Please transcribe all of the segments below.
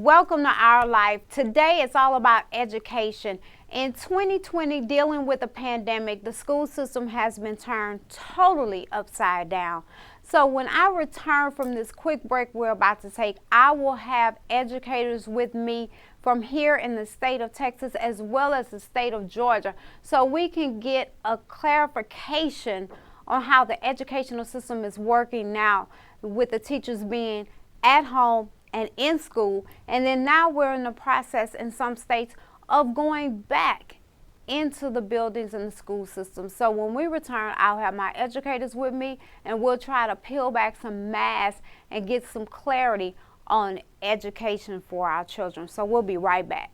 Welcome to Our Life. Today it's all about education. In 2020, dealing with the pandemic, the school system has been turned totally upside down. So when I return from this quick break we're about to take, I will have educators with me from here in the state of Texas as well as the state of Georgia, so we can get a clarification on how the educational system is working now with the teachers being at home and in school. And then now we're in the process in some states of going back into the buildings and the school system. So when we return, I'll have my educators with me and we'll try to peel back some masks and get some clarity on education for our children. So we'll be right back.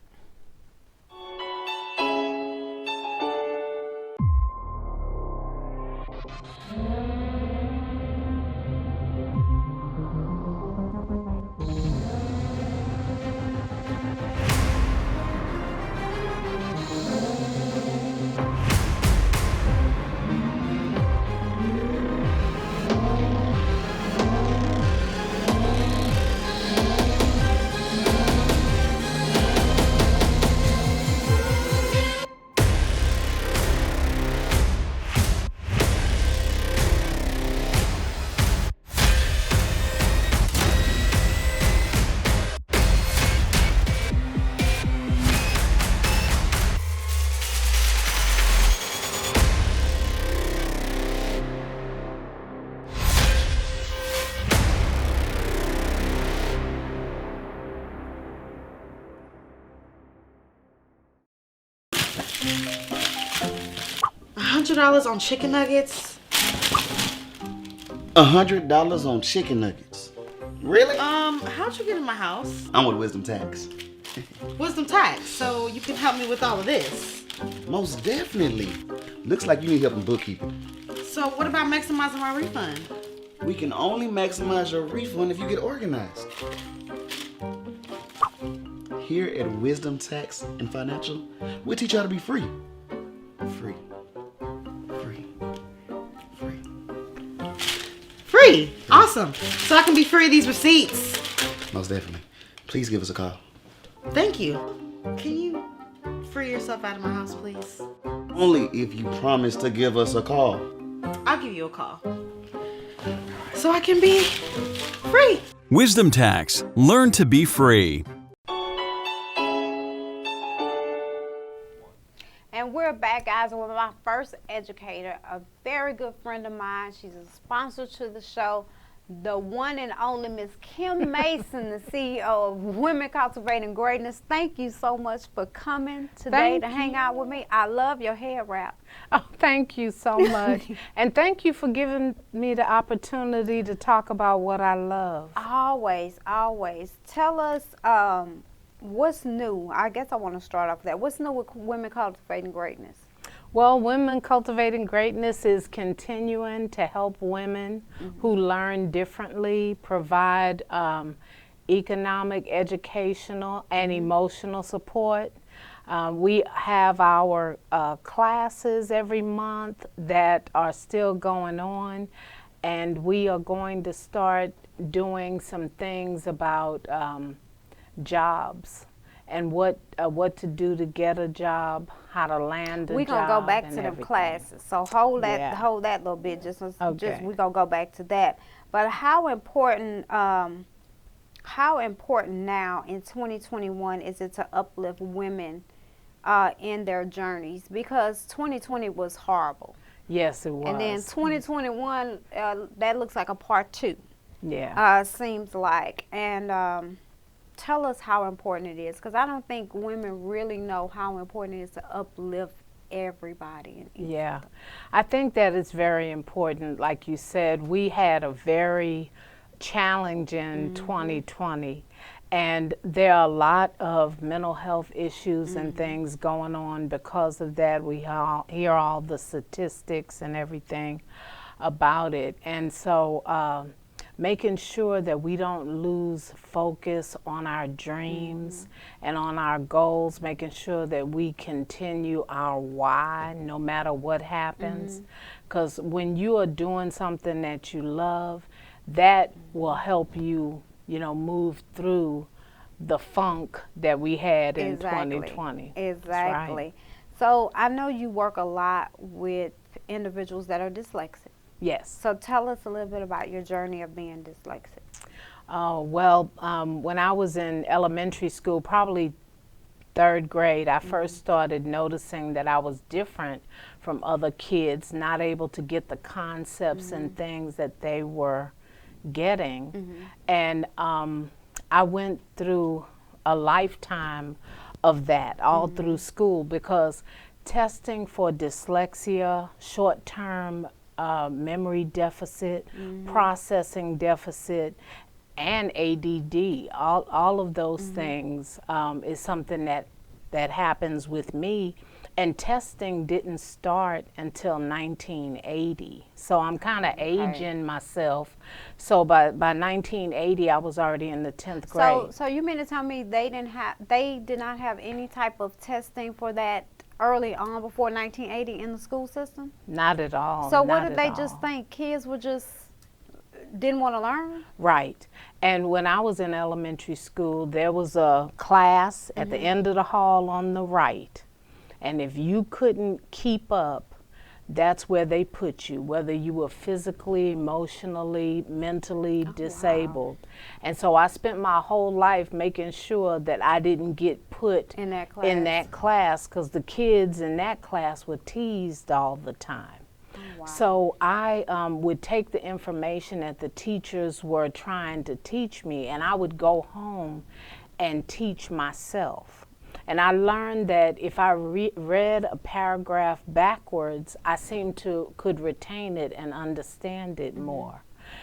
$100 on chicken nuggets. $100 on chicken nuggets. Really? How'd you get in my house? I'm with Wisdom Tax. Wisdom Tax, so you can help me with all of this. Most definitely. Looks like you need help in bookkeeping. So what about maximizing my refund? We can only maximize your refund if you get organized. Here at Wisdom Tax and Financial, we'll teach you how to be free. Free. Free. Free. Free? Awesome. So I can be free of these receipts. Most definitely. Please give us a call. Thank you. Can you free yourself out of my house, please? Only if you promise to give us a call. I'll give you a call. So I can be free. Wisdom Tax. Learn to be free. And we're back, guys, with my first educator, a very good friend of mine. She's a sponsor to the show, the one and only Miss Kim Mason, the CEO of Women Cultivating Greatness. Thank you so much for coming today to hang out with me. I love your hair wrap. Oh, thank you so much. And thank you for giving me the opportunity to talk about what I love. Always, always. Tell us what's new. I guess I want to start off with that. What's new with Women Cultivating Greatness? Well, Women Cultivating Greatness is continuing to help women who learn differently, provide economic, educational, and emotional support. We have our classes every month that are still going on, and we are going to start doing some things about jobs and what to do to get a job, how to land a job. We're gonna go back to them classes. So hold that little bit. Just we're gonna go back to that. But how important now in 2021 is it to uplift women in their journeys? Because 2020 was horrible. Yes, it was. And then 2021, that looks like a part 2. Yeah. Seems like. And tell us how important it is, because I don't think women really know how important it is to uplift everybody. Yeah, I think that it's very important. Like you said, we had a very challenging 2020, and there are a lot of mental health issues and things going on because of that. We hear all the statistics and everything about it, and so making sure that we don't lose focus on our dreams and on our goals, making sure that we continue our why no matter what happens. Because when you are doing something that you love, that will help you, move through the funk that we had in Exactly. 2020. Exactly. Right. So I know you work a lot with individuals that are dyslexic. Yes. So tell us a little bit about your journey of being dyslexic. Well, when I was in elementary school, probably third grade, I first started noticing that I was different from other kids, not able to get the concepts and things that they were getting. And I went through a lifetime of that all through school, because testing for dyslexia, short-term memory deficit, processing deficit, and ADD, all of those things is something that happens with me. And testing didn't start until 1980. So I'm kind of aging myself. So by 1980, I was already in the 10th grade. So you mean to tell me they did not have any type of testing for that early on before 1980 in the school system? Not at all. So what not did at they all. just think? Kids were just didn't want to learn? Right. And when I was in elementary school, there was a class at the end of the hall on the right. And if you couldn't keep up, that's where they put you, whether you were physically, emotionally, mentally disabled. And so I spent my whole life making sure that I didn't get put In that class. in that class, because the kids in that class were teased all the time. So I would take the information that the teachers were trying to teach me, and I would go home and teach myself. And I learned that if I read a paragraph backwards, I could retain it and understand it more.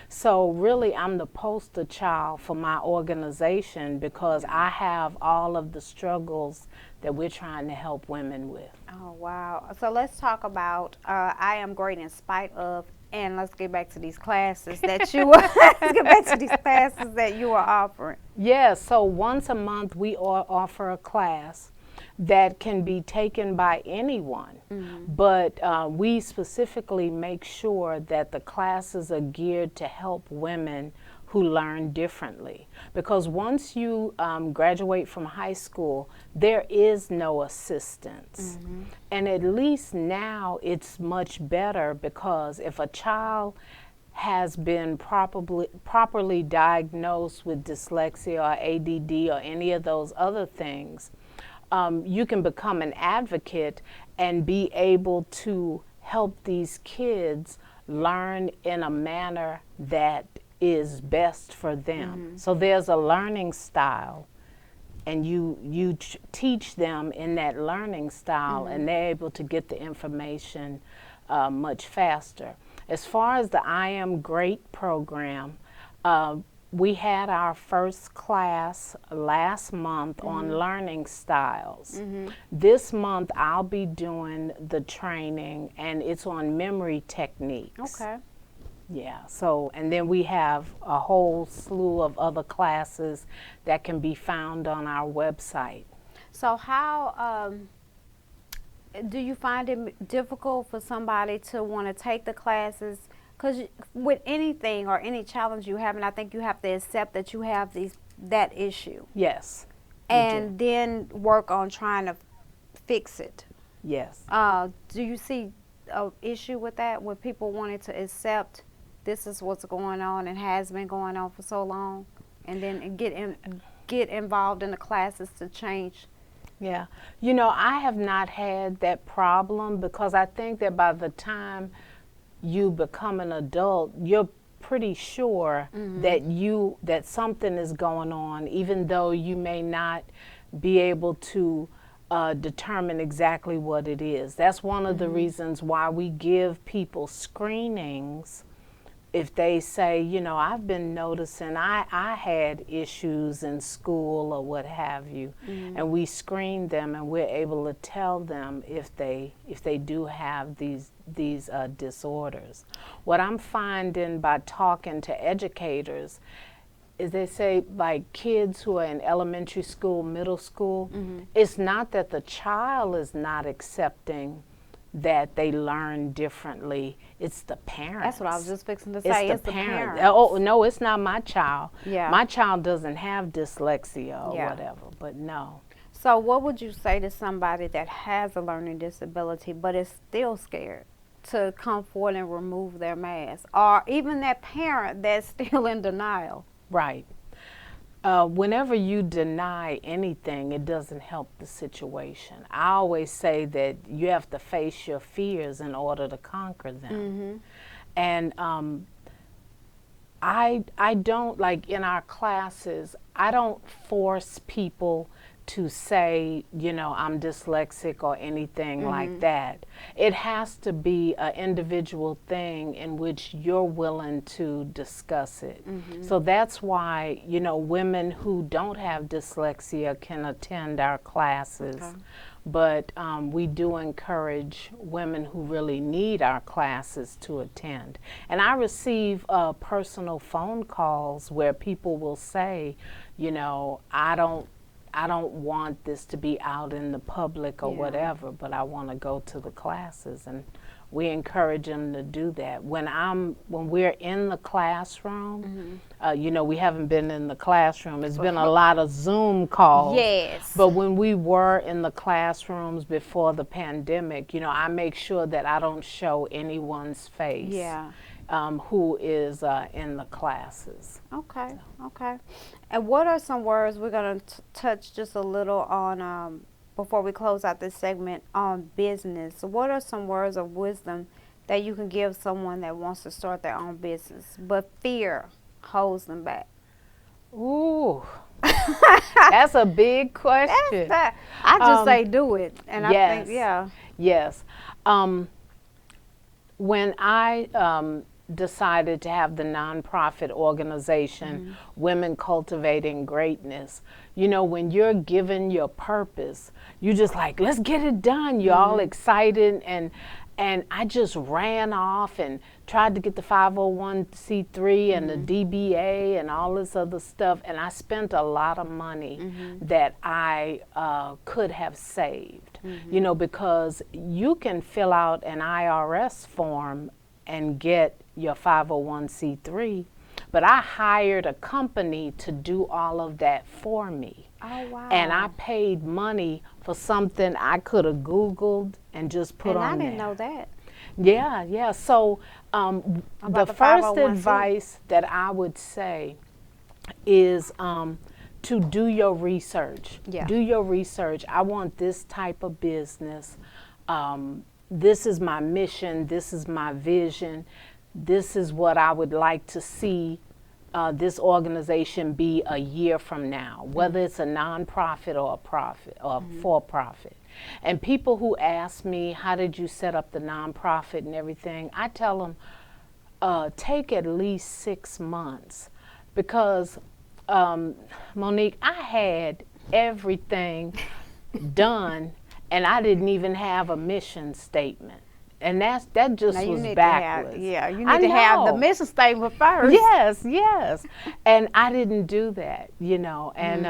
So really, I'm the poster child for my organization, because I have all of the struggles that we're trying to help women with. Oh, wow. So let's talk about I Am Great in Spite of, and let's get back to these classes that you were, let's get back to these classes that you were offering. Yeah, so once a month we offer a class that can be taken by anyone, but we specifically make sure that the classes are geared to help women who learn differently. Because once you graduate from high school, there is no assistance. And at least now it's much better, because if a child has been properly diagnosed with dyslexia or ADD or any of those other things, you can become an advocate and be able to help these kids learn in a manner that is best for them. So there's a learning style, and you teach them in that learning style, and they're able to get the information much faster. As far as the I Am Great program, we had our first class last month on learning styles. This month I'll be doing the training, and it's on memory techniques. Okay. Yeah, so, and then we have a whole slew of other classes that can be found on our website. So how do you find it difficult for somebody to want to take the classes? Because with anything or any challenge you have, and I think you have to accept that you have that issue. Yes. And then work on trying to fix it. Yes. Do you see an issue with that, with people wanting to accept this is what's going on and has been going on for so long, and then get involved in the classes to change? Yeah. You know, I have not had that problem, because I think that by the time you become an adult, you're pretty sure that something is going on, even though you may not be able to determine exactly what it is. That's one of the reasons why we give people screenings. If they say, you know, I've been noticing I had issues in school or what have you, and we screen them, and we're able to tell them if they do have these disorders. What I'm finding by talking to educators is they say, like, kids who are in elementary school, middle school, it's not that the child is not accepting that they learn differently, it's the parents. That's what I was just fixing to say. It's the parents. Oh, no, it's not my child. Yeah. My child doesn't have dyslexia or Yeah. whatever, but no. So what would you say to somebody that has a learning disability but is still scared to come forward and remove their mask? Or even that parent that's still in denial? Right. Whenever you deny anything, it doesn't help the situation. I always say that you have to face your fears in order to conquer them. And I don't, like in our classes, I don't force people to say, you know, I'm dyslexic or anything like that. It has to be an individual thing in which you're willing to discuss it. So that's why, you know, women who don't have dyslexia can attend our classes. But we do encourage women who really need our classes to attend. And I receive personal phone calls where people will say, you know, I don't want this to be out in the public or whatever, but I want to go to the classes, and we encourage them to do that. When we're in the classroom, you know, we haven't been in the classroom. It's been a lot of Zoom calls. Yes. But when we were in the classrooms before the pandemic, you know, I make sure that I don't show anyone's face. Yeah. Who is in the classes. Okay, okay. And what are some words we're going to touch just a little on before we close out this segment on business? So what are some words of wisdom that you can give someone that wants to start their own business, but fear holds them back? Ooh, that's a big question. I just say do it, and yes, I think yes. When I decided to have the nonprofit organization, Women Cultivating Greatness, you know, when you're given your purpose, you just like, let's get it done. You're all excited, and I just ran off and tried to get the 501c3 and the DBA and all this other stuff, and I spent a lot of money that I could have saved, you know, because you can fill out an IRS form and get your 501c3, but I hired a company to do all of that for me. Oh, wow. And I paid money for something I could have Googled and just put on there. And I didn't know that. Yeah, yeah. So the first 501c? advice that I would say is to do your research. Yeah. Do your research. I want this type of business. This is my mission. This is my vision. This is what I would like to see this organization be a year from now, whether it's a nonprofit or a profit or for-profit. And people who ask me, how did you set up the nonprofit and everything, I tell them, take at least 6 months, because Monique, I had everything done and I didn't even have a mission statement. And that just was backwards. You need to have the mission statement first. Yes, yes. And I didn't do that, you know. And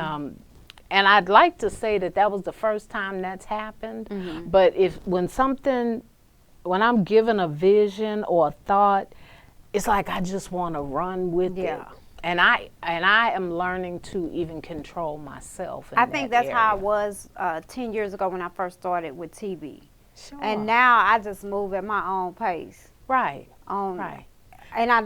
I'd like to say that was the first time that's happened. But when I'm given a vision or a thought, it's like I just want to run with it. And I am learning to even control myself. I think that's how I was 10 years ago when I first started with TV. Sure. And now I just move at my own pace. Right. Right. And I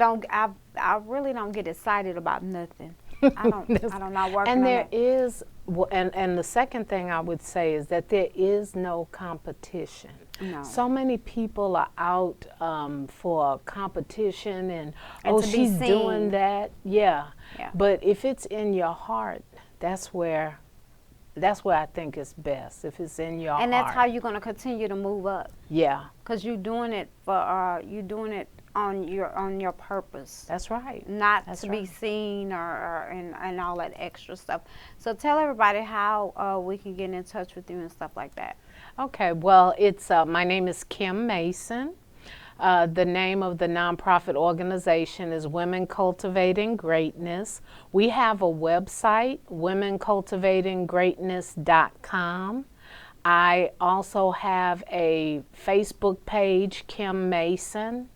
really don't get excited about nothing. I don't know working. And there on that. is, and the second thing I would say is that there is no competition. No. So many people are out for competition and to be she's seen. doing that. Yeah. Yeah. But if it's in your heart, that's where I think it's best. If it's in your heart. And that's how you're going to continue to move up. Yeah. Because you're doing it for on your purpose. That's right. Not That's to right. be seen and all that extra stuff. So tell everybody how we can get in touch with you and stuff like that. Okay, well, it's my name is Kim Mason. The name of the nonprofit organization is Women Cultivating Greatness. We have a website, womencultivatinggreatness.com. I also have a Facebook page, Kim Mason,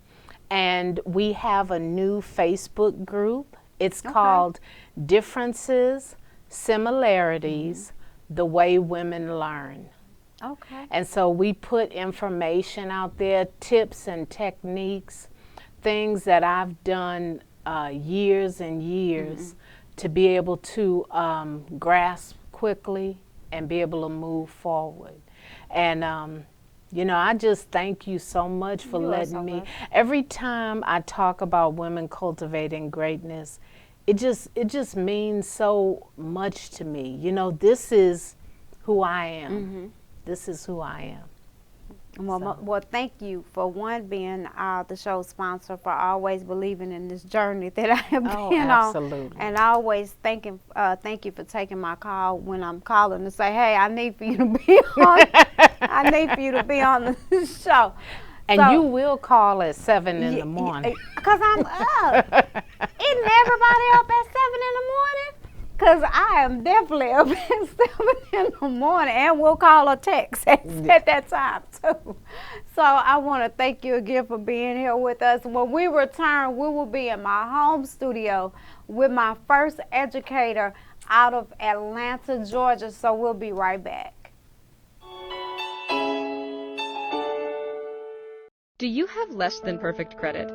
and we have a new Facebook group. It's called Differences, Similarities, The Way Women Learn. Okay. And so we put information out there, tips and techniques, things that I've done years and years to be able to grasp quickly and be able to move forward. And you know, I just thank you so much for letting me. Every time I talk about women cultivating greatness, it just means so much to me. You know, this is who I am. This is who I am. Well, thank you for being the show sponsor, for always believing in this journey that I have been absolutely. on, and always thank you for taking my call when I'm calling to say, hey, I need for you to be on. I need for you to be on the show. And So, you will call at 7 in the morning. because I'm up. Isn't everybody up at 7 in the morning? Because I am definitely up at 7 in the morning, and we'll call or text at that time too. So I want to thank you again for being here with us. When we return, we will be in my home studio with my first educator out of Atlanta, Georgia. So we'll be right back. Do you have less than perfect credit?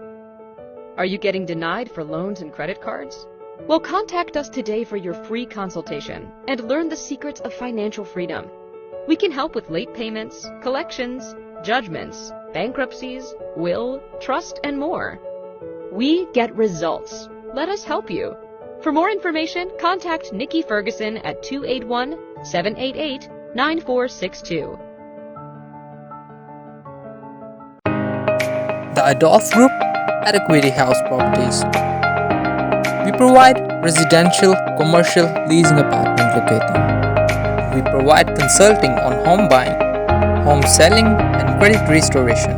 Are you getting denied for loans and credit cards? Well, contact us today for your free consultation and learn the secrets of financial freedom. We can help with late payments, collections, judgments, bankruptcies, will, trust, and more. We get results. Let us help you. For more information, contact Nikki Ferguson at 281-788-9462. The Adolph Group at Equity House Properties. We provide residential, commercial leasing apartment locating. We provide consulting on home buying, home selling, and credit restoration.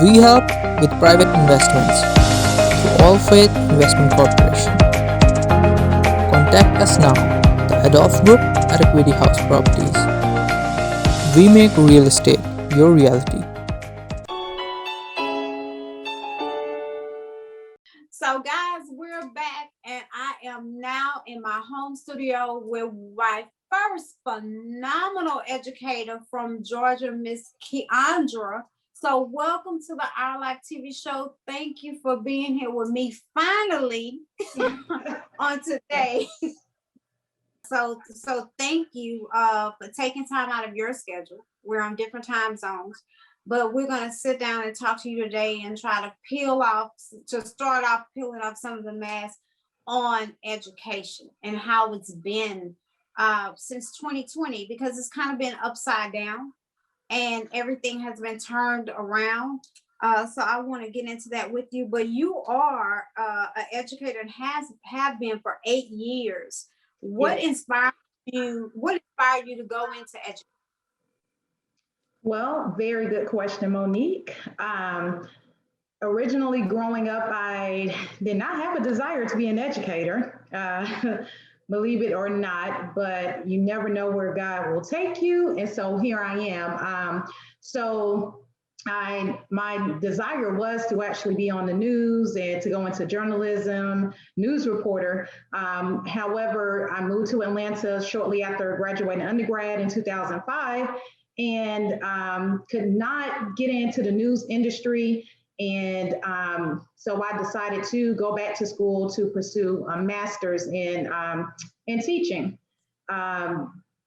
We help with private investments through All Faith Investment Corporation. Contact us now, the Adolph Group at Equity House Properties. We make real estate your reality. So guys, we're back, and I am now in my home studio with my first phenomenal educator from Georgia, Miss Keandra. So welcome to the Our Life TV show. Thank you for being here with me finally on today. So thank you for taking time out of your schedule. We're on different time zones, but we're going to sit down and talk to you today and try to start off peeling off some of the masks on education and how it's been since 2020, because it's kind of been upside down and everything has been turned around. So I want to get into that with you, but you are an educator and have been for 8 years. What inspired you? What inspired you to go into education? Well, very good question, Monique. Originally growing up, I did not have a desire to be an educator, believe it or not, but you never know where God will take you. And so here I am. My desire was to actually be on the news and to go into journalism, news reporter. However, I moved to Atlanta shortly after graduating undergrad in 2005 and could not get into the news industry. And so I decided to go back to school to pursue a master's in teaching.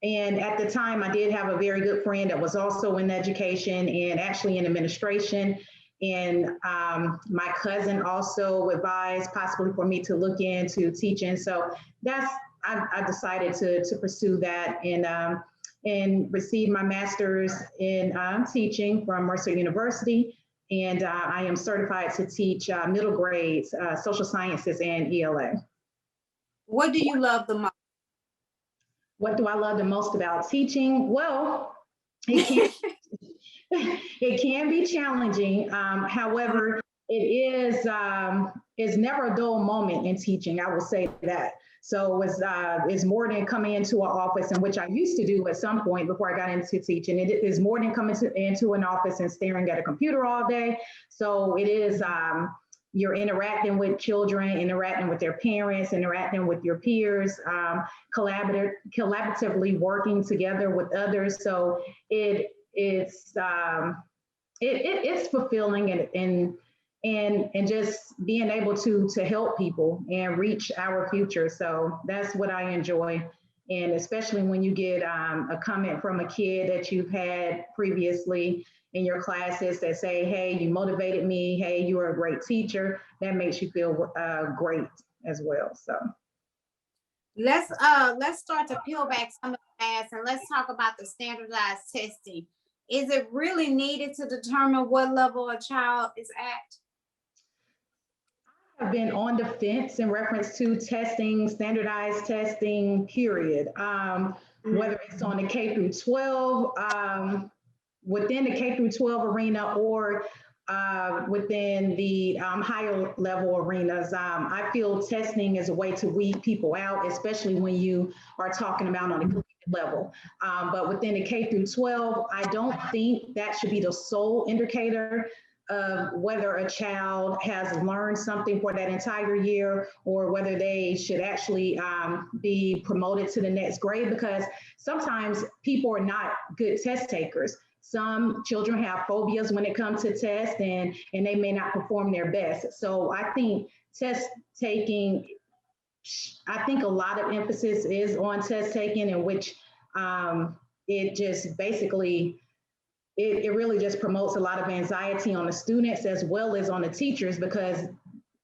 And at the time, I did have a very good friend that was also in education and actually in administration. And my cousin also advised possibly for me to look into teaching. So I decided to pursue that and receive my master's in teaching from Mercer University. And I am certified to teach middle grades, social sciences, and ELA. What do you love the most? What do I love the most about teaching? Well, it can be challenging. However, it's never a dull moment in teaching. I will say that. So it's more than coming into an office, in which I used to do at some point before I got into teaching. It is more than coming into an office and staring at a computer all day. So it is, you're interacting with children, interacting with their parents, interacting with your peers, collaboratively working together with others. So it's fulfilling, and just being able to help people and reach our future. So that's what I enjoy. And especially when you get a comment from a kid that you've had previously in your classes that say, hey, you motivated me, hey, you were a great teacher, that makes you feel great as well. So Let's start to peel back some of the mask, and let's talk about the standardized testing. Is it really needed to determine what level a child is at? I've been on the fence in reference to testing, standardized testing, period. Whether it's on the K through 12, within the K through 12 arena, or within the higher level arenas. I feel testing is a way to weed people out, especially when you are talking about on a collegiate level. But within the K through 12, I don't think that should be the sole indicator of whether a child has learned something for that entire year, or whether they should actually be promoted to the next grade, because sometimes people are not good test takers. Some children have phobias when it comes to tests, and they may not perform their best. So I think test taking, I think a lot of emphasis is on test taking, in which it just basically, it really just promotes a lot of anxiety on the students as well as on the teachers, because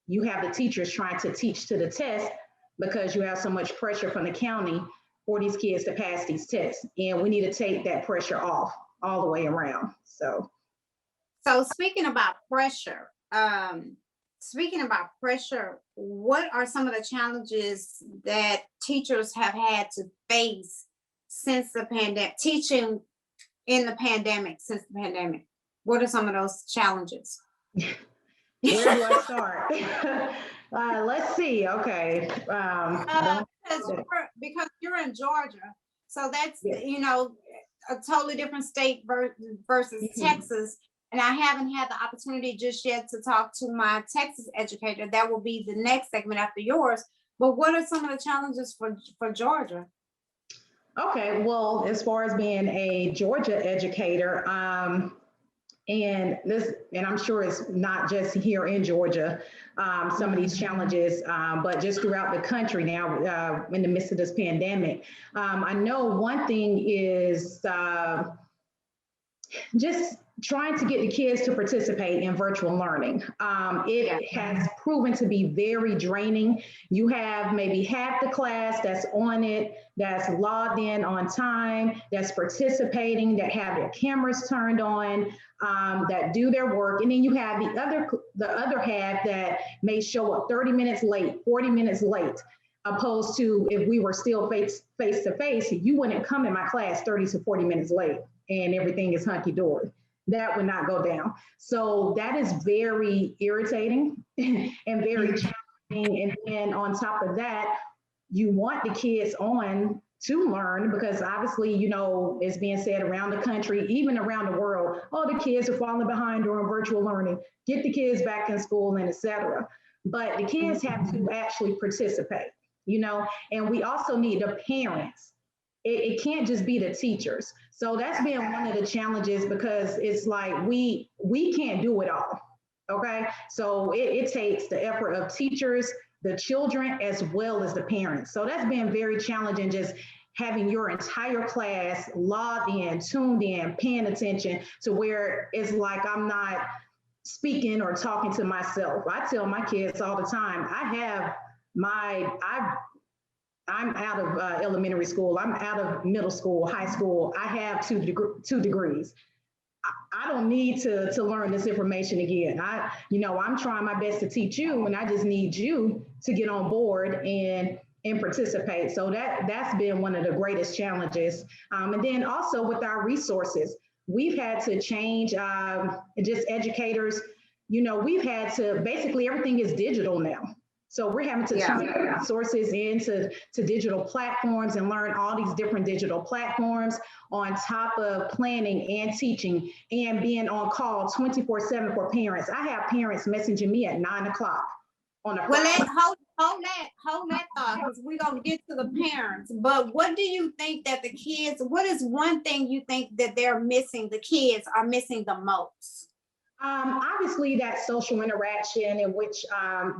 you have the teachers trying to teach to the test because you have so much pressure from the county for these kids to pass these tests. And we need to take that pressure off all the way around. So speaking about pressure, what are some of the challenges that teachers have had to face since the pandemic, teaching in the pandemic, since the pandemic? What are some of those challenges? Where do I start? Let's see. Okay. Because you're in Georgia, so that's, you know, a totally different state versus Texas. And I haven't had the opportunity just yet to talk to my Texas educator. That will be the next segment after yours. But what are some of the challenges for Georgia? Okay, well, as far as being a Georgia educator, and I'm sure it's not just here in Georgia, some of these challenges, but just throughout the country now, in the midst of this pandemic. I know one thing is just trying to get the kids to participate in virtual learning. It has proven to be very draining. You have maybe half the class that's on it, that's logged in on time, that's participating, that have their cameras turned on, that do their work. And then you have the other half that may show up 30 minutes late, 40 minutes late, opposed to if we were still face to face, you wouldn't come in my class 30 to 40 minutes late and everything is hunky-dory. That would not go down. So that is very irritating and very challenging. And then on top of that, you want the kids on to learn, because obviously, you know, it's being said around the country, even around the world, oh, the kids are falling behind during virtual learning, get the kids back in school, and et cetera. But the kids have to actually participate, you know, and we also need the parents. It can't just be the teachers. So that's been one of the challenges, because it's like we can't do it all. Okay. So it takes the effort of teachers, the children, as well as the parents. So that's been very challenging, just having your entire class logged in, tuned in, paying attention, to where it's like I'm not speaking or talking to myself. I tell my kids all the time, I'm out of elementary school. I'm out of middle school, high school. I have two degrees. I don't need to learn this information again. I'm trying my best to teach you, and I just need you to get on board and participate. So that's been one of the greatest challenges. And then also with our resources, we've had to change, just educators, you know, we've had to, basically everything is digital now. So we're having to turn our resources into digital platforms and learn all these different digital platforms on top of planning and teaching and being on call 24/7 for parents. I have parents messaging me at 9 o'clock on a Well, Friday. hold that thought, because we're gonna get to the parents. But what do you think that the kids? What is one thing you think that they're missing? The kids are missing the most. Obviously, that social interaction in which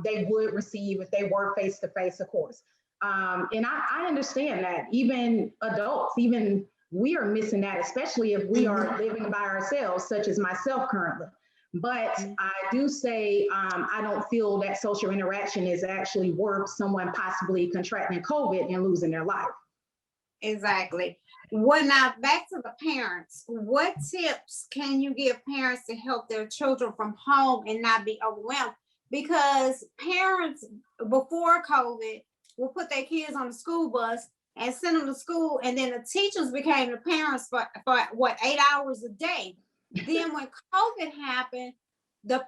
they would receive if they were face to face, of course. And I understand that even adults, even we are missing that, especially if we are living by ourselves, such as myself currently. But I do say I don't feel that social interaction is actually worth someone possibly contracting COVID and losing their life. Exactly. Well, now back to the parents. What tips can you give parents to help their children from home and not be overwhelmed? Because parents before COVID will put their kids on the school bus and send them to school, and then the teachers became the parents for what, 8 hours a day. Then when COVID happened, the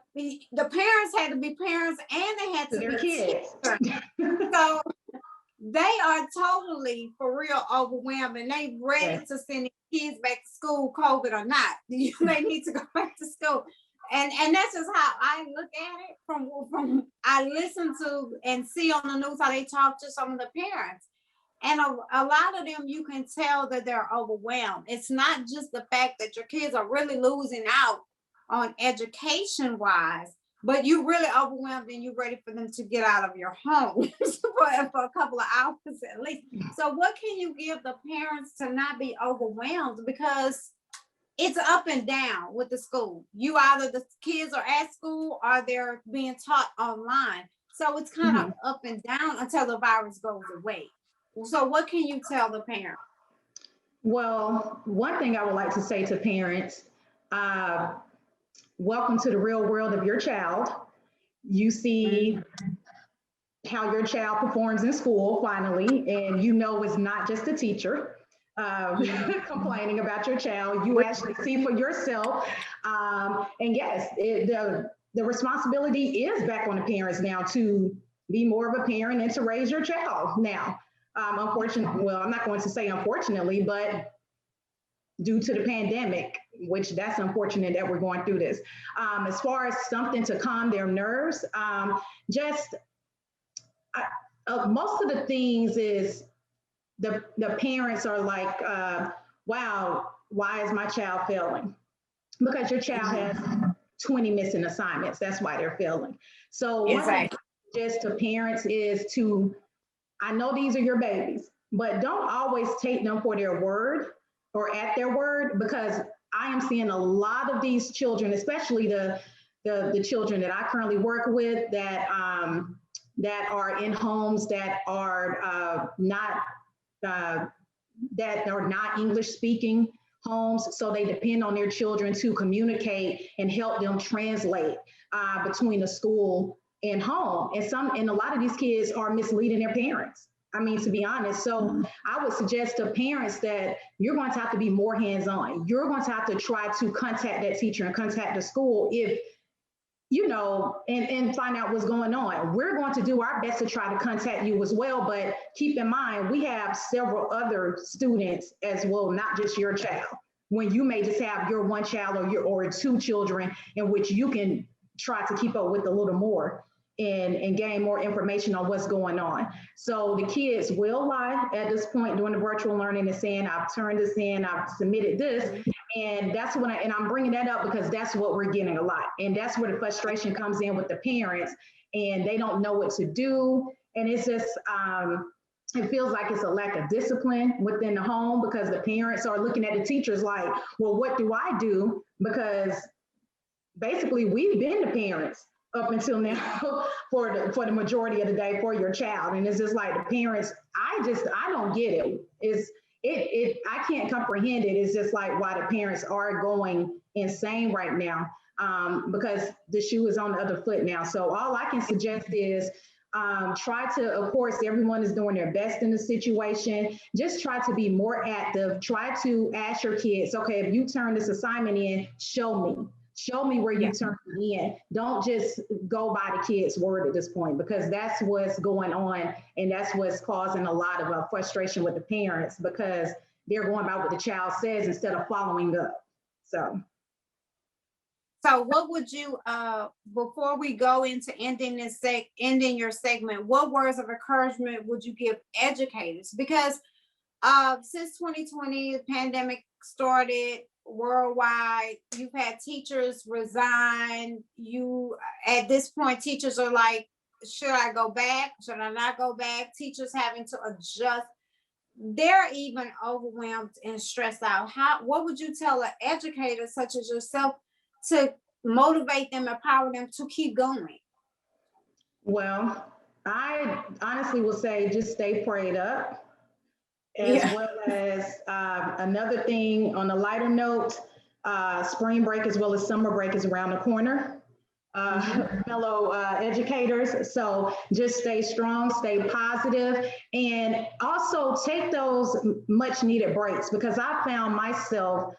parents had to be parents and they had to Their be kids. teachers. So they are totally for real overwhelmed, and they ready to send their kids back to school, COVID or not. They need to go back to school. And that's just how I look at it from I listen to and see on the news how they talk to some of the parents. And a lot of them, you can tell that they're overwhelmed. It's not just the fact that your kids are really losing out on education wise, but you're really overwhelmed and you're ready for them to get out of your home for a couple of hours at least. So what can you give the parents to not be overwhelmed? Because it's up and down with the school. You either the kids are at school or they're being taught online. So it's kind of up and down until the virus goes away. So what can you tell the parent? Well, one thing I would like to say to parents, welcome to the real world of your child. You see how your child performs in school finally, and you know it's not just a teacher complaining about your child. You actually see for yourself. And yes, the responsibility is back on the parents now to be more of a parent and to raise your child now. Unfortunately, well, I'm not going to say unfortunately, but due to the pandemic, which that's unfortunate that we're going through this. As far as something to calm their nerves, most of the things is the parents are like, wow, why is my child failing? Because your child has 20 missing assignments. That's why they're failing. So one thing just to parents is to, I know these are your babies, but don't always take them for their word or at their word, because I am seeing a lot of these children, especially the children that I currently work with that are in homes that are not English speaking homes. So they depend on their children to communicate and help them translate between the school and home. And a lot of these kids are misleading their parents. I mean, to be honest. So I would suggest to parents that you're going to have to be more hands-on. You're going to have to try to contact that teacher and contact the school if, and find out what's going on. We're going to do our best to try to contact you as well. But keep in mind, we have several other students as well, not just your child. When you may just have your one child or two children in which you can try to keep up with a little more and gain more information on what's going on. So the kids will lie at this point during the virtual learning and saying, I've turned this in, I've submitted this. And that's when I'm bringing that up because that's what we're getting a lot. And that's where the frustration comes in with the parents, and they don't know what to do. And it's just, it feels like it's a lack of discipline within the home because the parents are looking at the teachers like, well, what do I do? Because basically we've been the parents up until now for the majority of the day for your child. And it's just like the parents, I don't get it. I can't comprehend it. It's just like why the parents are going insane right now because the shoe is on the other foot now. So all I can suggest is try to, of course, everyone is doing their best in the situation. Just try to be more active. Try to ask your kids, okay, if you turn this assignment in, show me. show me where you turn in. Don't just go by the kid's word at this point, because that's what's going on. And that's what's causing a lot of frustration with the parents, because they're going by what the child says instead of following up. So. So what would you, before we go into ending your segment, what words of encouragement would you give educators? Because since 2020, the pandemic started worldwide, you've had teachers resign. At this point, teachers are like, should I go back? Should I not go back? Teachers having to adjust. They're even overwhelmed and stressed out. What would you tell an educator such as yourself to motivate them, empower them to keep going? Well, I honestly will say just stay prayed up, as well as another thing on a lighter note, spring break as well as summer break is around the corner, fellow educators. So just stay strong, stay positive, and also take those much needed breaks, because I found myself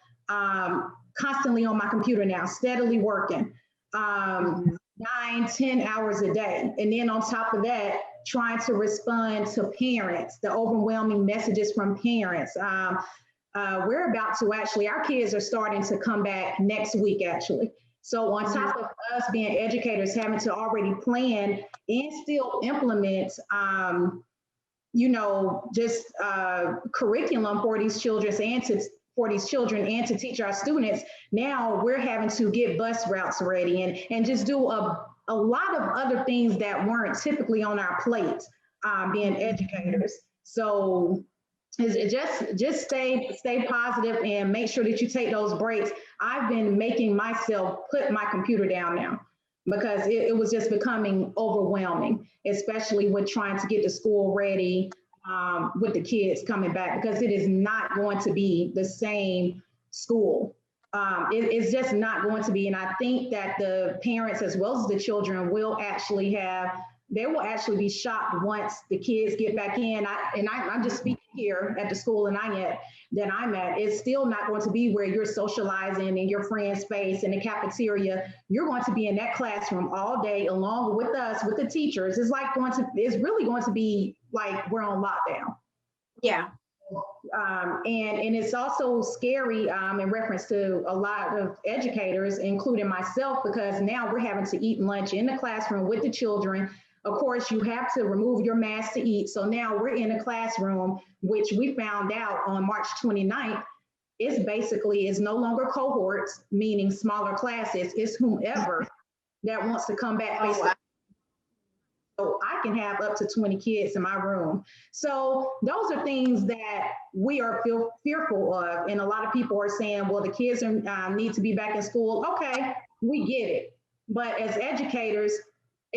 constantly on my computer now, steadily working 9-10 hours a day. And then on top of that, trying to respond to parents, the overwhelming messages from parents. We're about to our kids are starting to come back next week, actually. So on top of us being educators, having to already plan and still implement, just curriculum for these children and to teach our students. Now we're having to get bus routes ready and just do a lot of other things that weren't typically on our plate, being educators. So just stay positive and make sure that you take those breaks. I've been making myself put my computer down now, because it was just becoming overwhelming, especially with trying to get the school ready, with the kids coming back, because it is not going to be the same school. It's just not going to be. And I think that the parents as well as the children will actually be shocked once the kids get back in. I'm just speaking here at the school that I'm at. It's still not going to be where you're socializing in your friend space in the cafeteria. You're going to be in that classroom all day along with us, with the teachers. It's really going to be like we're on lockdown. Yeah. And it's also scary in reference to a lot of educators, including myself, because now we're having to eat lunch in the classroom with the children. Of course, you have to remove your mask to eat. So now we're in a classroom, which we found out on March 29th, is no longer cohorts, meaning smaller classes. It's whomever that wants to come back. So I can have up to 20 kids in my room. So those are things that we are fearful of. And a lot of people are saying, well, the kids need to be back in school. Okay, we get it. But as educators,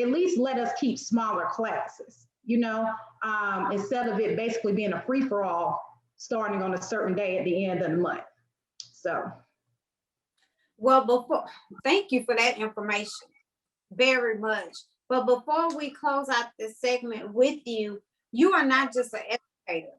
at least let us keep smaller classes, instead of it basically being a free-for-all starting on a certain day at the end of the month. So. Well, thank you for that information very much. But before we close out this segment with you, you are not just an educator.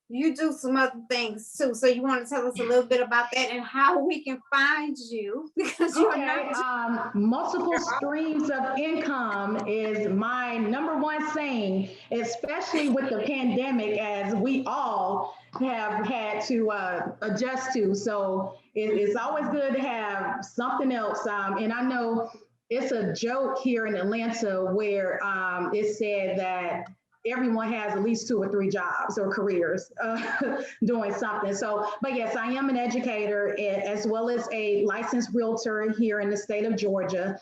You do some other things too. So you want to tell us a little bit about that and how we can find you? Because you are not multiple streams of income is my number one saying, especially with the pandemic, as we all have had to adjust to. So it's always good to have something else. And I know it's a joke here in Atlanta where it said that everyone has at least 2 or 3 jobs or careers doing something. So, but yes, I am an educator as well as a licensed realtor here in the state of Georgia.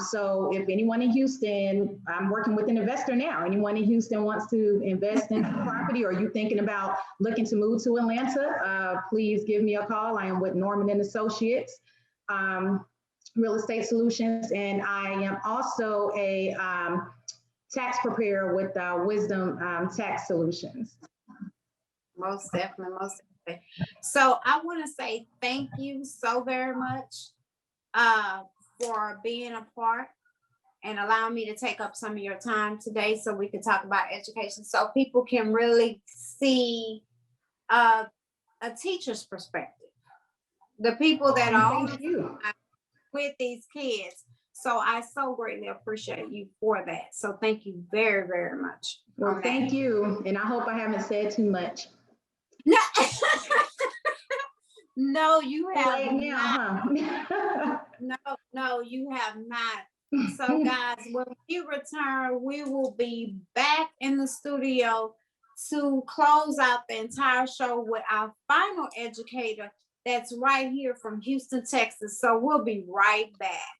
So if anyone in Houston, I'm working with an investor now, anyone in Houston wants to invest in property, or you thinking about looking to move to Atlanta, please give me a call. I am with Norman and Associates. Real Estate Solutions, and I am also a tax preparer with Wisdom Tax Solutions. Most definitely. So I want to say thank you so very much for being a part and allowing me to take up some of your time today so we can talk about education, so people can really see a teacher's perspective. The people that are with these kids. So I so greatly appreciate you for that. So thank you very, very much. Well, thank you. And I hope I haven't said too much. No, no, you have Right now, not. huh? No, you have not. So, guys, when we return, we will be back in the studio to close out the entire show with our final educator that's right here from Houston, Texas. So, we'll be right back.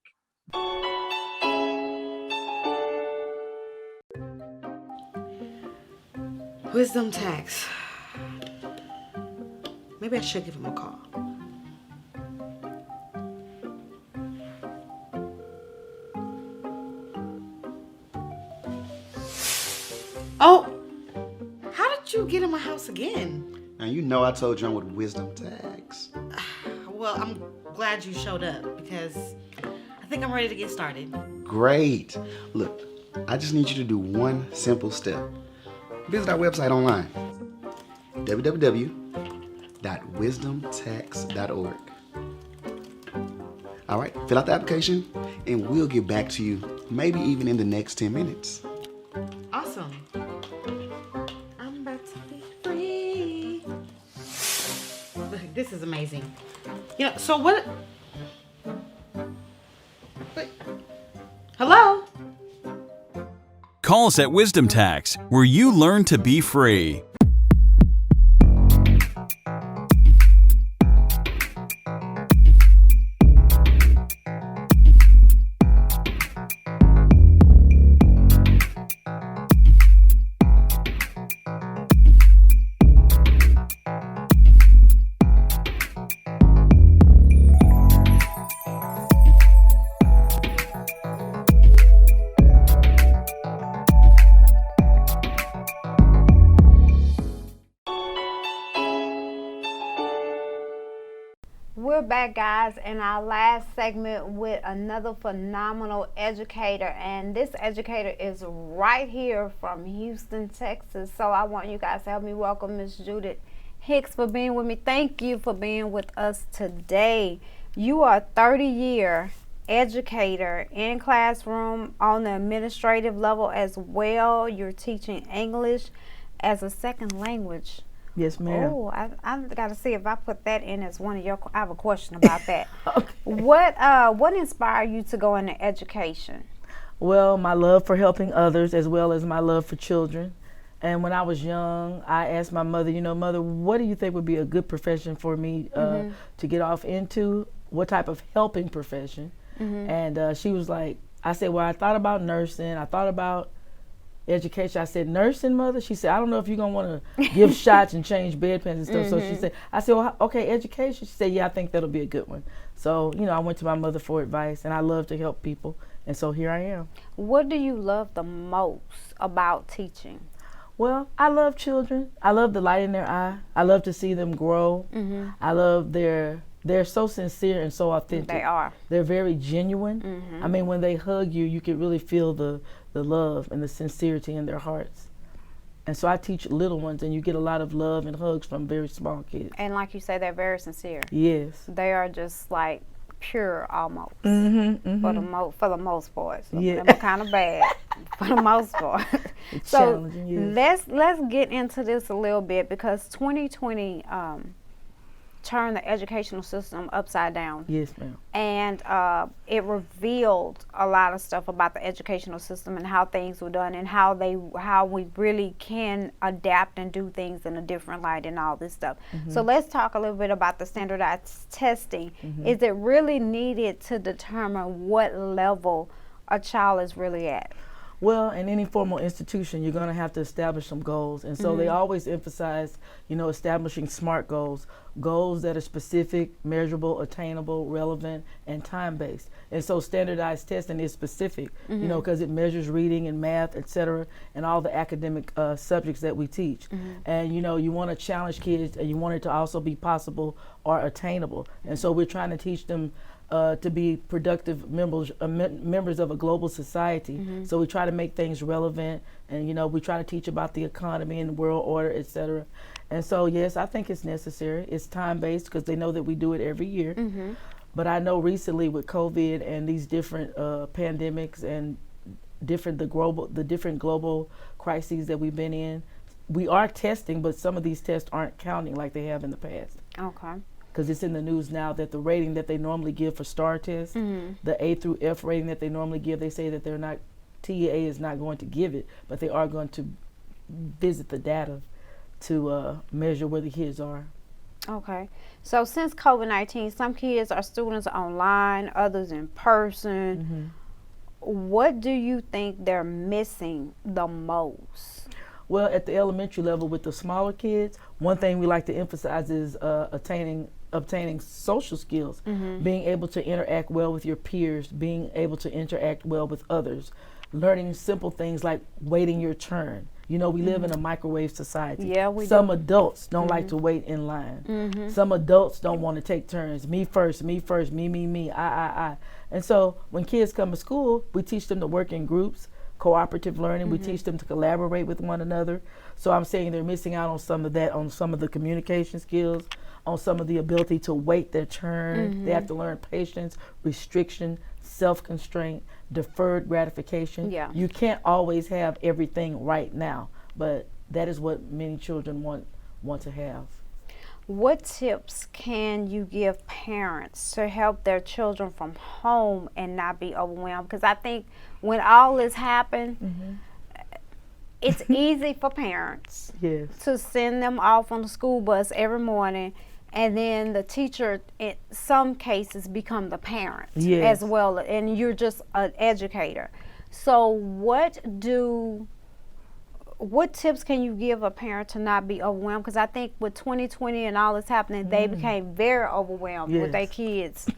Wisdom tax. Maybe I should give him a call. Oh, how did you get in my house again? Now, you know I told you I'm with Wisdom Tax. Well, I'm glad you showed up because I think I'm ready to get started. Great. Look, I just need you to do one simple step. Visit our website online, www.wisdomtax.org. All right, fill out the application and we'll get back to you, maybe even in the next 10 minutes. Awesome. I'm about to be free. Look, this is amazing. You know, so what? Hello? Call us at Wisdom Tax, where you learn to be free. We're back, guys, in our last segment with another phenomenal educator, and this educator is right here from Houston, Texas. So I want you guys to help me welcome Miss Judith Hicks for being with me. Thank you for being with us today. You are a 30-year educator in classroom on the administrative level as well. You're teaching English as a second language. Yes, ma'am. Oh, I got to see if I put that in as one of your. I have a question about that. Okay. What inspired you to go into education? Well, my love for helping others as well as my love for children. And when I was young, I asked my mother, Mother, what do you think would be a good profession for me to get off into? What type of helping profession? And she was like, I said, well, I thought about nursing. I thought about education. I said, nursing, Mother? She said, I don't know if you're going to want to give shots and change bedpans and stuff. So she said, I said, well, okay, education. She said, yeah, I think that'll be a good one. So, I went to my mother for advice, and I love to help people. And so here I am. What do you love the most about teaching? Well, I love children. I love the light in their eye. I love to see them grow. I love they're so sincere and so authentic. They are. They're very genuine. I mean, when they hug you, you can really feel the love and the sincerity in their hearts. And so I teach little ones, and you get a lot of love and hugs from very small kids. And like you say, they're very sincere. Yes. They are just like pure almost. For the most part. Some Yeah. of them are kind of bad for the most part. It's So challenging, yes. let's get into this a little bit, because 2020 turned the educational system upside down. Yes, ma'am. And it revealed a lot of stuff about the educational system and how things were done, and how we really can adapt and do things in a different light and all this stuff. So let's talk a little bit about the standardized testing. Is it really needed to determine what level a child is really at? Well, in any formal institution, you're going to have to establish some goals. And so they always emphasize, establishing SMART goals, goals that are specific, measurable, attainable, relevant, and time-based. And so standardized testing is specific, because it measures reading and math, et cetera, and all the academic subjects that we teach. And, you want to challenge kids, and you want it to also be possible or attainable. And so we're trying to teach them to be productive members of a global society. So we try to make things relevant, and we try to teach about the economy and the world order, et cetera. And so yes, I think it's necessary. It's time-based because they know that we do it every year. But I know recently with COVID and these different pandemics and the different global crises that we've been in, we are testing, but some of these tests aren't counting like they have in the past. Okay. Because it's in the news now that the rating that they normally give for STAR tests, the A through F rating that they normally give, they say that TEA is not going to give it, but they are going to visit the data to measure where the kids are. Okay. So since COVID-19, some kids are students online, others in person. What do you think they're missing the most? Well, at the elementary level with the smaller kids, one thing we like to emphasize is obtaining social skills, being able to interact well with your peers, being able to interact well with others, learning simple things like waiting your turn. You know, we live in a microwave society. Yeah, we Some do. adults don't like to wait in line. Some adults don't want to take turns. Me first, me, I. And so when kids come to school, we teach them to work in groups, cooperative learning. We teach them to collaborate with one another. So I'm saying they're missing out on some of that, on some of the communication skills, on some of the ability to wait their turn. They have to learn patience, restriction, self-constraint, deferred gratification. Yeah. You can't always have everything right now, but that is what many children want to have. What tips can you give parents to help their children from home and not be overwhelmed? Because I think when all this happened, it's easy for parents Yes. to send them off on the school bus every morning, and then the teacher in some cases become the parent Yes. as well, and you're just an educator. So what tips can you give a parent to not be overwhelmed? Because I think with 2020 and all this happening, they became very overwhelmed with their Yes. kids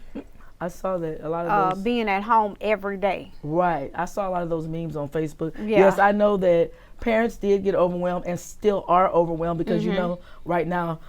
I saw that a lot of those. being at home every day. Right. I saw a lot of those memes on Facebook. Yeah. Yes, I know that parents did get overwhelmed and still are overwhelmed because, you know, right now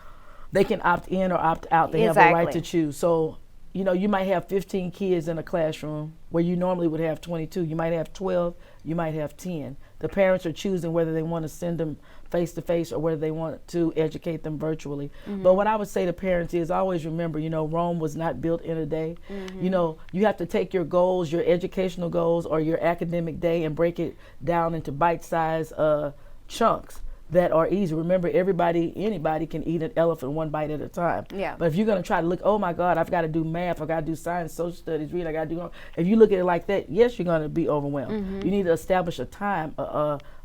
they can opt in or opt out. They have a right to choose. So, you know, you might have 15 kids in a classroom where you normally would have 22. You might have 12. You might have 10. The parents are choosing whether they want to send them face-to-face or whether they want to educate them virtually. But what I would say to parents is always remember, you know, Rome was not built in a day. You know, you have to take your goals, your educational goals or your academic day and break it down into bite-sized chunks that are easy. Remember, anybody can eat an elephant one bite at a time. Yeah. But if you're going to try to look, oh my God, I've got to do math, I've got to do science, social studies, read, I got to do, if you look at it like that, yes, you're going to be overwhelmed. You need to establish a time,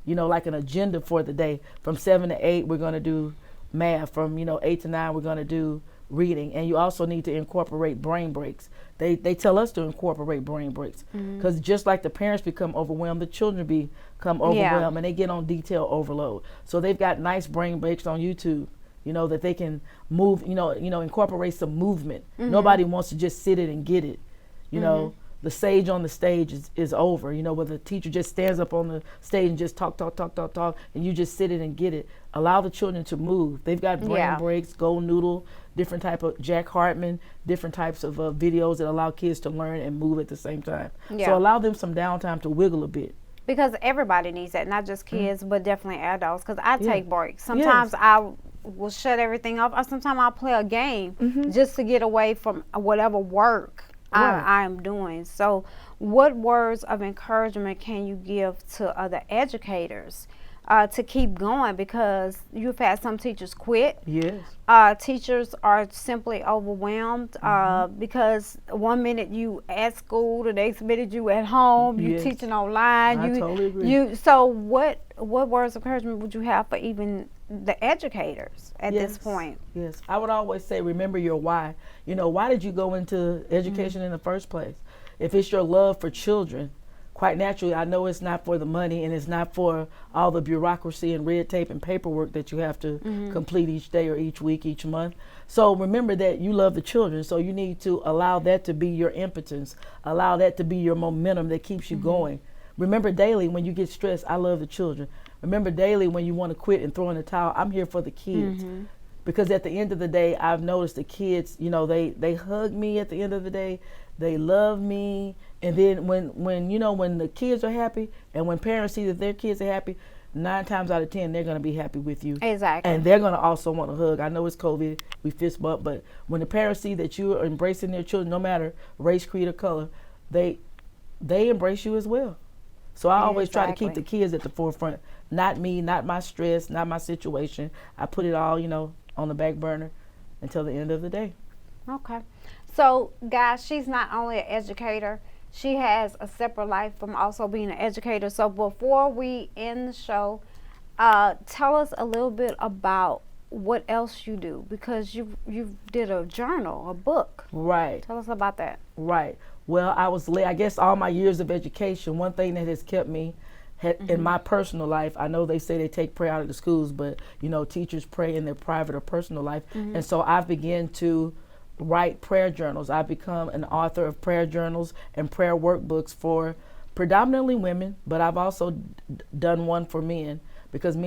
you know, like an agenda for the day. From 7 to 8, we're going to do math. From, 8 to 9, we're going to do reading. And you also need to incorporate brain breaks. They tell us to incorporate brain breaks because just like the parents become overwhelmed, the children become overwhelmed and they get on detail overload. So they've got nice brain breaks on YouTube, you know, that they can move, incorporate some movement. Nobody wants to just sit it and get it, you know. The sage on the stage is over, you know, where the teacher just stands up on the stage and just talk, and you just sit it and get it. Allow the children to move. They've got brain breaks, Gold Noodle, different type of Jack Hartman, different types of videos that allow kids to learn and move at the same time. So allow them some downtime to wiggle a bit. Because everybody needs that, not just kids, but definitely adults. Because I take breaks. Sometimes I will shut everything off, or sometimes I'll play a game just to get away from whatever work I am doing. So what words of encouragement can you give to other educators to keep going? Because you've had some teachers quit. Yes. Teachers are simply overwhelmed because one minute you at school, the next minute you at home, you teaching online. I totally agree. So what words of encouragement would you have for even the educators at this point? Yes, I would always say, remember your why. You know, why did you go into education in the first place? If it's your love for children, quite naturally, I know it's not for the money and it's not for all the bureaucracy and red tape and paperwork that you have to complete each day or each week, each month. So remember that you love the children, so you need to allow that to be your impotence, allow that to be your momentum that keeps you going. Remember daily when you get stressed, I love the children. Remember daily when you want to quit and throw in the towel, I'm here for the kids. Because at the end of the day, I've noticed the kids, you know, they hug me at the end of the day. They love me. And then when the kids are happy and when parents see that their kids are happy, 9 times out of 10, they're going to be happy with you. Exactly. And they're going to also want a hug. I know it's COVID, we fist bump, but when the parents see that you are embracing their children, no matter race, creed, or color, they embrace you as well. So I always try to keep the kids at the forefront. Not me, not my stress, not my situation. I put it all, on the back burner until the end of the day. Okay. So, guys, she's not only an educator, she has a separate life from also being an educator. So before we end the show, tell us a little bit about what else you do, because you did a journal, a book. Right. Tell us about that. Right. Well, I guess all my years of education, one thing that has kept me in my personal life, I know they say they take prayer out of the schools, but teachers pray in their private or personal life. And so I've begun to write prayer journals. I've become an author of prayer journals and prayer workbooks for predominantly women, but I've also done one for men, because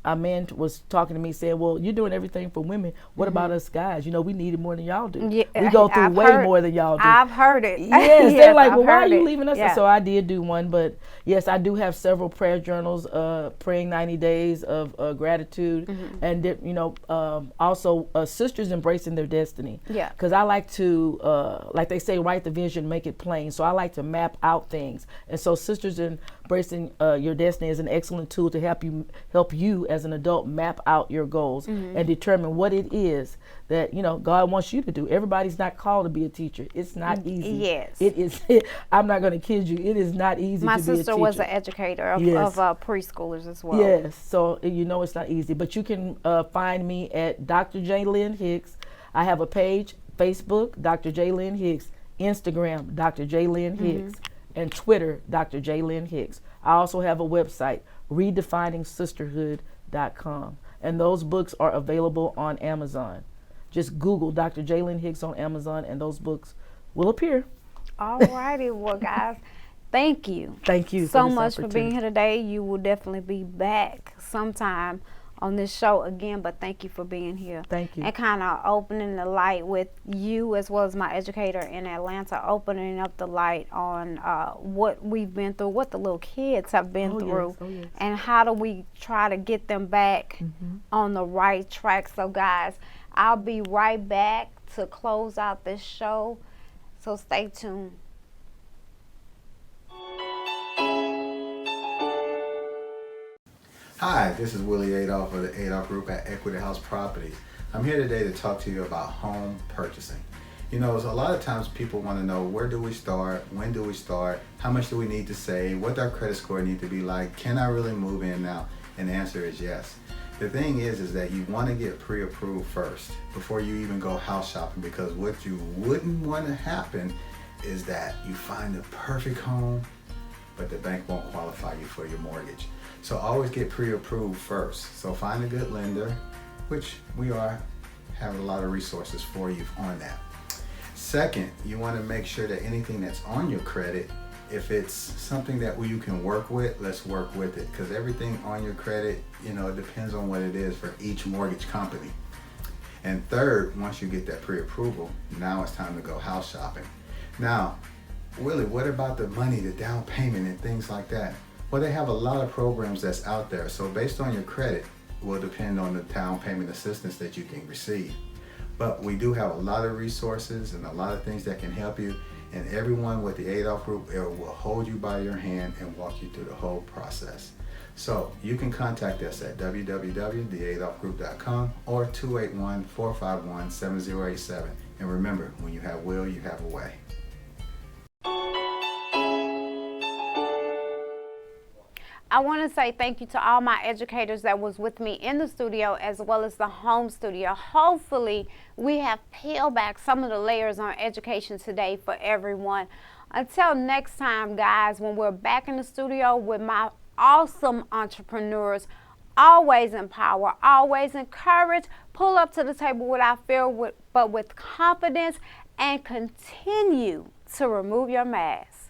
a man was talking to me saying, well, you're doing everything for women. What about us guys? We need it more than y'all do. Yeah, we go through more than y'all do. I've heard it. Yes, they're like, well, why are you leaving us? Yeah. So I did do one, but yes, I do have several prayer journals, praying 90 days of gratitude, and also sisters embracing their destiny. Yeah. Because I like to, like they say, write the vision, make it plain. So I like to map out things, and so sisters embracing your destiny is an excellent tool to help you as an adult map out your goals and determine what it is that God wants you to do. Everybody's not called to be a teacher. It's not easy. Yes. It is. I'm not going to kid you. It is not easy My to be a teacher. sister was an educator of preschoolers as well. Yes. So it's not easy. But you can find me at Dr. J. Lynn Hicks. I have a page, Facebook, Dr. J. Lynn Hicks, Instagram, Dr. J. Lynn Hicks, and Twitter, Dr. J. Lynn Hicks. I also have a website, redefiningsisterhood.com. And those books are available on Amazon. Just Google Dr. J. Lynn Hicks on Amazon, and those books will appear. All righty. Well, guys, thank you. Thank you so much for being here today. You will definitely be back sometime on this show again, but thank you for being here. Thank you. And kind of opening the light with you, as well as my educator in Atlanta, opening up the light on what we've been through, what the little kids have been through, and how do we try to get them back on the right track. So guys, I'll be right back to close out this show, so stay tuned. Hi, this is Willie Adolph of the Adolph Group at Equity House Properties. I'm here today to talk to you about home purchasing. A lot of times people want to know, where do we start? When do we start? How much do we need to save? What does our credit score need to be like? Can I really move in now? And the answer is yes. The thing is that you want to get pre-approved first before you even go house shopping, because what you wouldn't want to happen is that you find the perfect home, but the bank won't qualify you for your mortgage. So always get pre-approved first. So find a good lender, which we have a lot of resources for you on that. Second, you want to make sure that anything that's on your credit, if it's something that you can work with, let's work with it, because everything on your credit, it depends on what it is for each mortgage company. And third, once you get that pre-approval, now it's time to go house shopping. Now, Willie, what about the money, the down payment and things like that? Well, they have a lot of programs that's out there. So based on your credit will depend on the down payment assistance that you can receive. But we do have a lot of resources and a lot of things that can help you. And everyone with the Adolph Group will hold you by your hand and walk you through the whole process. So you can contact us at www.theadolphgroup.com or 281-451-7087. And remember, when you have will, you have a way. I want to say thank you to all my educators that was with me in the studio as well as the home studio. Hopefully, we have peeled back some of the layers on education today for everyone. Until next time, guys, when we're back in the studio with my awesome entrepreneurs, always empower, always encourage, pull up to the table without fear, but with confidence, and continue to remove your mask.